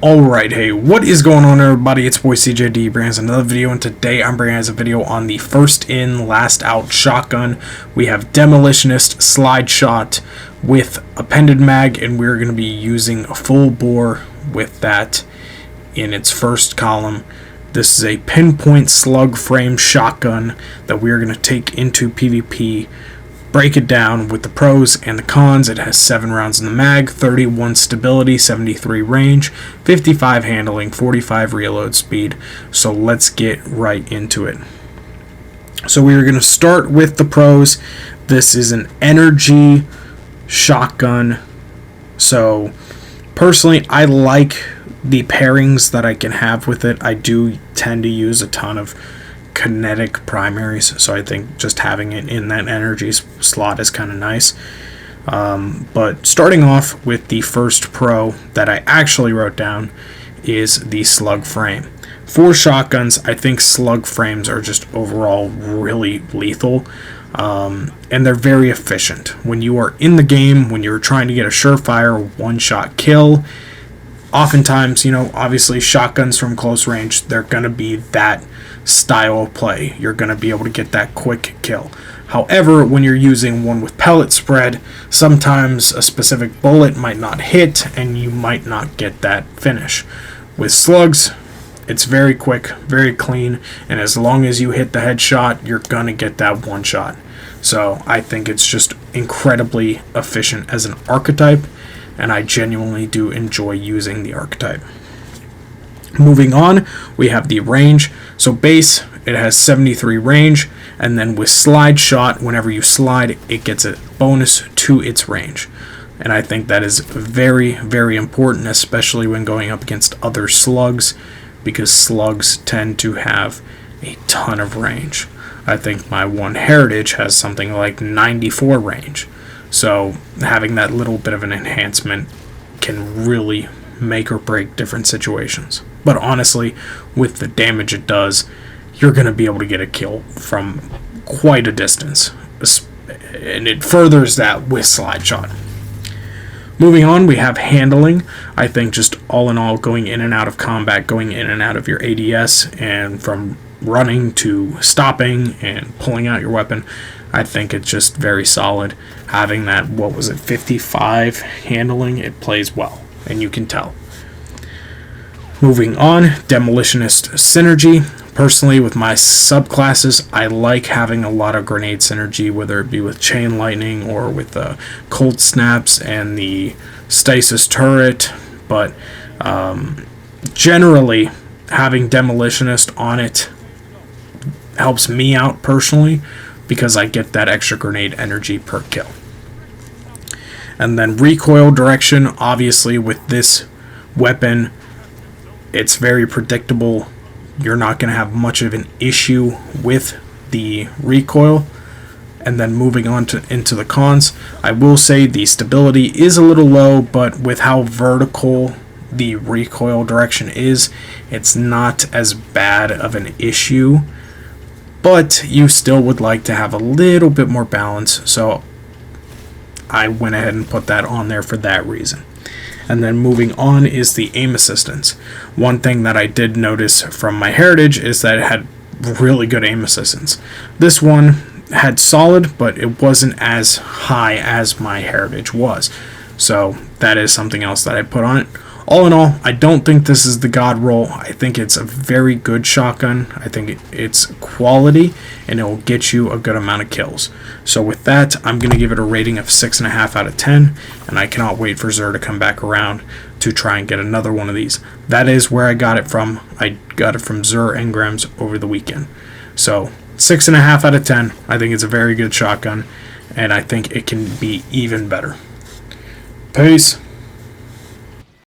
Alright, hey, what is going on everybody? It's boy CJD brings another video, and today I'm bringing us a video on the first in, last out shotgun. We have Demolitionist slide shot with appended mag, and we're going to be using a full bore with that in its first column. This is a pinpoint slug frame shotgun that we're going to take into PvP. Break it down with the pros and the cons. It has 7 rounds in the mag, 31 stability, 73 range, 55 handling, 45 reload speed. So let's get right into it. So we are going to start with the pros. This is an energy shotgun. So personally, I like the pairings that I can have with it. I do tend to use a ton of kinetic primaries, so I think just having it in that energy slot is kind of nice. But starting off with the first pro that I actually wrote down is the slug frame. For shotguns, I think slug frames are just overall really lethal, and they're very efficient. When you are in the game, when you're trying to get a surefire one-shot kill, oftentimes, obviously shotguns from close range, they're going to be that style of play. You're going to be able to get that quick kill. However, when you're using one with pellet spread, sometimes a specific bullet might not hit and you might not get that finish. With slugs, it's very quick, very clean, and as long as you hit the headshot, you're going to get that one shot. So I think it's just incredibly efficient as an archetype, and I genuinely do enjoy using the archetype. Moving on, we have the range. So base, it has 73 range, and then with slide shot, whenever you slide, it gets a bonus to its range. And I think that is very, very important, especially when going up against other slugs, because slugs tend to have a ton of range. I think my one heritage has something like 94 range. So having that little bit of an enhancement can really make or break different situations. But honestly, with the damage it does, you're going to be able to get a kill from quite a distance. And it furthers that with slide shot. Moving on, we have handling. I think just all in all, going in and out of combat, going in and out of your ADS, and from running to stopping and pulling out your weapon, I think it's just very solid. Having that, 55 handling, it plays well, and you can tell. Moving on, Demolitionist synergy. Personally, with my subclasses, I like having a lot of grenade synergy, whether it be with chain lightning or with the cold snaps and the stasis turret. But generally, having Demolitionist on it helps me out personally, because I get that extra grenade energy per kill. And then recoil direction, obviously with this weapon, it's very predictable. You're not going to have much of an issue with the recoil. And then moving on into the cons, I will say the stability is a little low, but with how vertical the recoil direction is, it's not as bad of an issue. But you still would like to have a little bit more balance, so I went ahead and put that on there for that reason. And then moving on is the aim assistance. One thing that I did notice from my heritage is that it had really good aim assistance. This one had solid, but it wasn't as high as my heritage was. So that is something else that I put on it. All in all, I don't think this is the god roll. I think it's a very good shotgun. I think it's quality, and it will get you a good amount of kills. So with that, I'm going to give it a rating of 6.5 out of 10, and I cannot wait for Xur to come back around to try and get another one of these. That is where I got it from. I got it from Xur Engrams over the weekend. So 6.5 out of 10. I think it's a very good shotgun, and I think it can be even better. Peace.